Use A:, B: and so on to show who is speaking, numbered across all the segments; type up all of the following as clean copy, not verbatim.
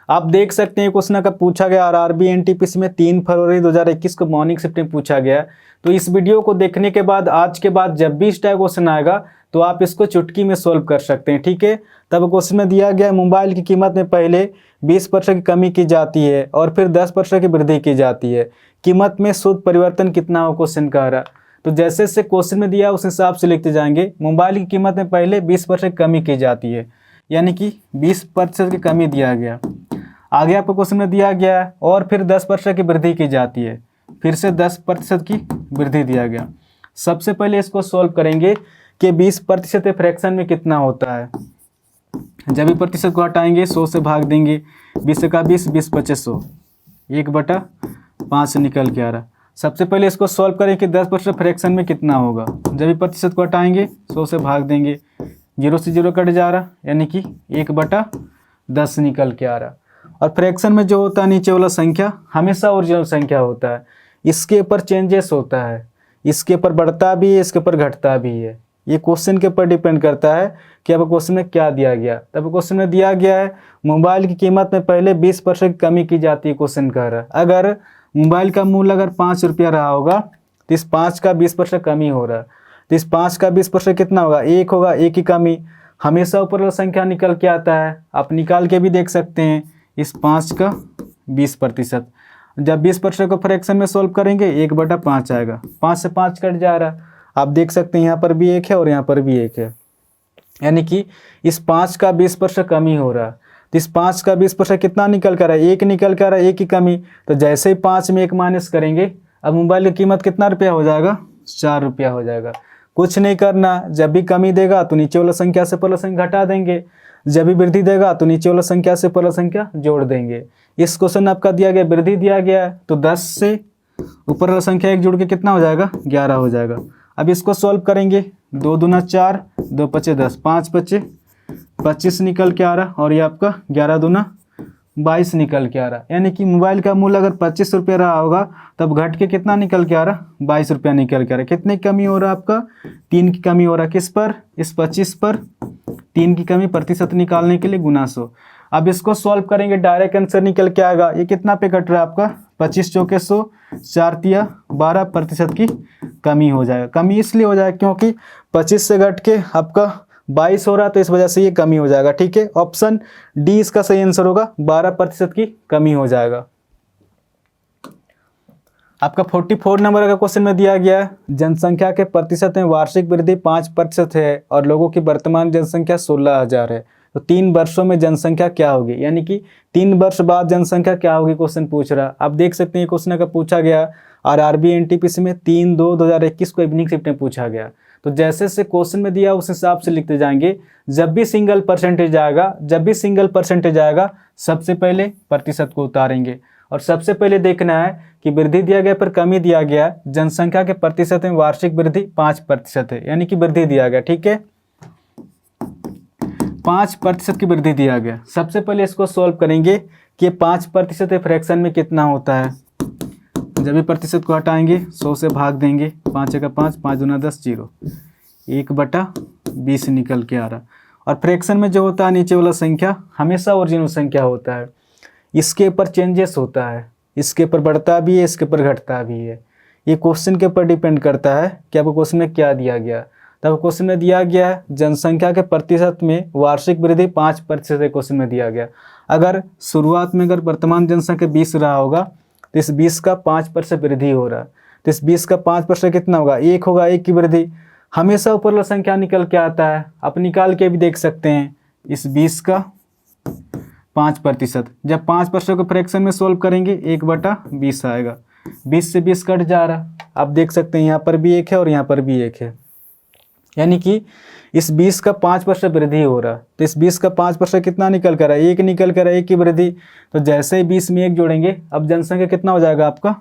A: आप देख सकते हैं क्वेश्चन का पूछा गया आरआरबी एनटीपीसी में 3 फरवरी 2021 को मॉर्निंग शिफ्ट में पूछा गया। तो इस वीडियो को देखने के बाद आज के बाद जब भी इस टाइप क्वेश्चन आएगा तो आप इसको चुटकी में सोल्व कर सकते हैं, ठीक है। तब क्वेश्चन में दिया गया मोबाइल की कीमत में पहले 20% की कमी की जाती है और फिर 10% की वृद्धि की जाती है, कीमत में शुद्ध परिवर्तन कितना हो क्वेश्चन कह रहा। तो जैसे जैसे क्वेश्चन में दिया उस हिसाब से लिखते जाएंगे। मोबाइल की कीमत में पहले 20% कमी की जाती है, यानी कि 20% की कमी दिया गया। आगे आपको क्वेश्चन में दिया गया है और फिर 10% की वृद्धि की जाती है, फिर से 10% की वृद्धि दिया गया। सबसे पहले इसको सॉल्व करेंगे कि 20% फ्रैक्शन में कितना होता है। जब भी प्रतिशत को हटाएंगे 100 से भाग देंगे, 20 का 20, 20 25 100, 1/5 निकल के आ रहा। सबसे पहले इसको सॉल्व करें कि 10% फ्रैक्शन में कितना होगा। जब भी प्रतिशत को हटाएंगे 100 से भाग देंगे, 0 से 0 कट जा रहा, यानी कि 1/10 निकल के आ रहा। और फ्रैक्शन में जो होता है नीचे वाला संख्या हमेशा ओरिजिनल संख्या होता है, इसके ऊपर चेंजेस होता है, इसके ऊपर बढ़ता भी है, इसके ऊपर घटता भी है। ये क्वेश्चन के ऊपर डिपेंड करता है कि अब क्वेश्चन में क्या दिया गया। तब क्वेश्चन में दिया गया है मोबाइल की कीमत में पहले 20% की कमी की जाती है, क्वेश्चन कह रहा है। अगर मोबाइल का मूल्य अगर 5 रुपया रहा होगा तो इस 5 का 20% कमी हो रहा है, तो इस 5 का 20% कितना होगा, 1 होगा, 1 की कमी। हमेशा ऊपर वाला संख्या निकल के आता है, आप निकाल के भी देख सकते हैं। इस 5 का 20%, जब 20% को फ्रैक्शन में सॉल्व करेंगे 1/5 आएगा, 5 से 5 कट जा रहा। आप देख सकते हैं यहाँ पर भी 1 है और यहाँ पर भी 1 है, यानी कि इस 5 का 20% कमी हो रहा। तो इस 5 का 20% कितना निकल कर रहा है, 1 निकल कर रहा है, 1 की कमी। तो जैसे ही 5 में 1 माइनस करेंगे अब मोबाइल की कीमत कितना रुपया हो जाएगा, 4 रुपया हो जाएगा। कुछ नहीं करना, जब भी कमी देगा तो नीचे वाला संख्या से पहला संख्या घटा देंगे, जब भी वृद्धि देगा तो नीचे वाला संख्या से पहला संख्या जोड़ देंगे। इस क्वेश्चन आपका दिया गया वृद्धि दिया गया है, तो 10 से ऊपर वाला संख्या 1 जोड़ के कितना हो जाएगा, 11 हो जाएगा। अब इसको सॉल्व करेंगे, 2 दूना 4, 2 पचे 10, 5 पचे 25 निकल के आ रहा, और ये आपका 11 दूना 22 निकल के आ रहा। यानी कि मोबाइल का मूल्य अगर 25 रुपये रहा होगा तब घट के कितना निकल के आ रहा, 22 रुपया निकल के आ रहा। कितनी कमी हो रहा है आपका, 3 की कमी हो रहा। किस पर, इस 25 पर 3 की कमी, प्रतिशत निकालने के लिए गुना 100। अब इसको सॉल्व करेंगे, डायरेक्ट आंसर निकल के आएगा। ये कितना पे कट रहा है आपका, 25 चौके 100, 4 तिया 12% की कमी हो जाएगा। कमी इसलिए हो जाएगा क्योंकि 25 से घट के आपका 22 हो रहा है, तो इस वजह से ये कमी हो जाएगा, ठीक है। ऑप्शन डी इसका सही आंसर होगा, 12% की कमी हो जाएगा। आपका 44 नंबर का क्वेश्चन में दिया गया है जनसंख्या के प्रतिशत में वार्षिक वृद्धि 5% है और लोगों की वर्तमान जनसंख्या 16,000 है। तो 3 वर्षों में जनसंख्या क्या होगी, यानी कि 3 वर्ष बाद जनसंख्या क्या होगी, क्वेश्चन पूछ रहा। आप देख सकते हैं क्वेश्चन का पूछा गया आरआरबी एनटीपीसी में 3/2/2021 को इवनिंग शिफ्ट में पूछा गया। तो जैसे जैसे क्वेश्चन में दिया उस हिसाब से लिखते जाएंगे। जब भी सिंगल परसेंटेज आएगा सबसे पहले प्रतिशत को उतारेंगे, और सबसे पहले देखना है कि वृद्धि दिया गया पर कमी दिया गया। जनसंख्या के प्रतिशत में वार्षिक वृद्धि 5% है, यानी कि वृद्धि दिया गया, ठीक है, 5% की वृद्धि दिया गया। सबसे पहले इसको सॉल्व करेंगे कि 5% फ्रैक्शन में कितना होता है। जब भी प्रतिशत को हटाएंगे 100 से भाग देंगे, 5 का 5, 5 दूना 10, 0, 1/20 निकल के आ रहा। और फ्रैक्शन में जो होता है नीचे वाला संख्या हमेशा ओरिजिनल संख्या होता है, इसके ऊपर चेंजेस होता है, इसके ऊपर बढ़ता भी है, इसके ऊपर घटता भी है। ये क्वेश्चन के ऊपर डिपेंड करता है कि आपको क्वेश्चन में क्या दिया गया। तब क्वेश्चन में दिया गया है जनसंख्या के प्रतिशत में वार्षिक वृद्धि 5% क्वेश्चन में दिया गया। अगर शुरुआत में अगर वर्तमान जनसंख्या 20 रहा होगा तो इस 20 का 5% वृद्धि हो रहा है, तो इस 20 का 5% कितना होगा, 1 होगा, 1 की वृद्धि। हमेशा ऊपर वाला संख्या निकल के आता है, आप निकाल के भी देख सकते हैं। इस 20 का 5%, जब 5% को फ्रैक्शन में सोल्व करेंगे 1/20 आएगा, 20 से 20 कट जा रहा। आप देख सकते हैं यहाँ पर भी 1 है और यहाँ पर भी 1 है, यानी कि इस 20 का 5% वृद्धि हो रहा। तो इस 20 का 5% कितना निकल कर रहा है, 1 निकल कर रहा है, 1 की वृद्धि। तो जैसे ही 20 में 1 जोड़ेंगे अब जनसंख्या कितना हो जाएगा आपका,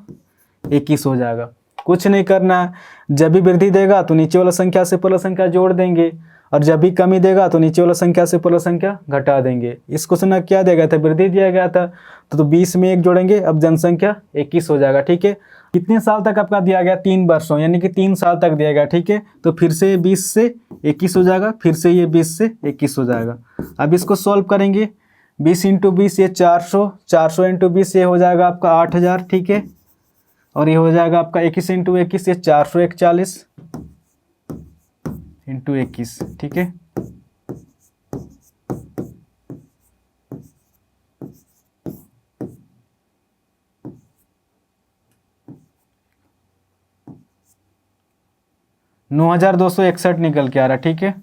A: 21 हो जाएगा। कुछ नहीं करना है, जब भी वृद्धि देगा तो नीचे वाला संख्या से पहला संख्या जोड़ देंगे, और जब भी कमी देगा तो नीचे वाला संख्या से पहला संख्या घटा देंगे। इस क्वेश्चन में क्या दिया गया था, वृद्धि दिया गया था, तो 20 में 1 जोड़ेंगे अब जनसंख्या 21 हो जाएगा, ठीक है। कितने साल तक आपका दिया गया, 3 वर्षों, यानी कि 3 साल तक दिया गया, ठीक है। तो फिर से 20 से 21 हो जाएगा, फिर से ये 20 से 21 हो जाएगा। अब इसको सॉल्व करेंगे, 20 इंटू 20 ये 400, 400 इंटू 20 ये हो जाएगा आपका 8000, ठीक है। और ये हो जाएगा आपका 21 इंटू 21 ये 441 इंटू 21, ठीक है। नौ 9261 निकल के आ रहा, ठीक है।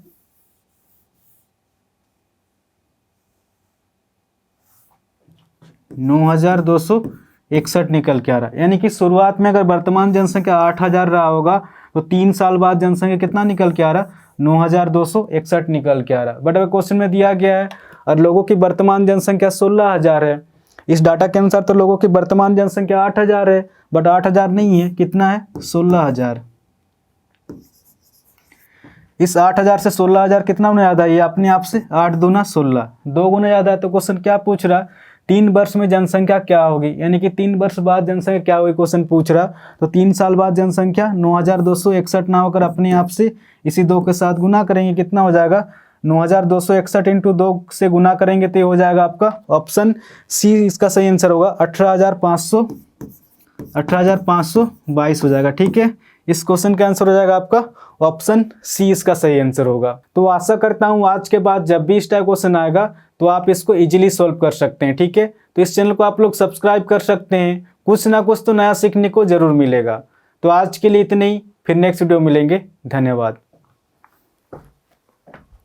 A: नौ 9261 निकल के आ रहा, यानी कि शुरुआत में अगर वर्तमान जनसंख्या 8000 रहा होगा तो 3 साल बाद जनसंख्या कितना निकल के आ रहा, 9261 निकल के आ रहा। बट अगर क्वेश्चन में दिया गया है और लोगों की वर्तमान जनसंख्या 16000 है, इस डाटा के अनुसार तो लोगों की वर्तमान जनसंख्या 8000 है, बट 8000 नहीं है, कितना है, 16000। इस 8000 से 16000 कितना गुना याद है, ये अपने आप से 8 दूना 16, 2 गुना याद है। तो क्वेश्चन क्या पूछ रहा, 3 वर्ष में जनसंख्या क्या होगी, यानी कि 3 वर्ष बाद जनसंख्या क्या होगी क्वेश्चन पूछ रहा। तो 3 साल बाद जनसंख्या 9261 ना होकर अपने आप से इसी 2 के साथ गुना करेंगे, कितना हो जाएगा, 9261 इंटू 2 से गुना करेंगे तो ये हो जाएगा आपका ऑप्शन सी इसका सही आंसर होगा, 18522 हो जाएगा, ठीक है। इस क्वेश्चन का आंसर हो जाएगा आपका ऑप्शन सी इसका सही आंसर होगा। तो आशा करता हूँ आज के बाद जब भी इस टाइप क्वेश्चन आएगा तो आप इसको इजीली सॉल्व कर सकते हैं, ठीक है। तो इस चैनल को आप लोग सब्सक्राइब कर सकते हैं, कुछ ना कुछ तो नया सीखने को जरूर मिलेगा। तो आज के लिए इतने ही, फिर नेक्स्ट वीडियो मिलेंगे, धन्यवाद।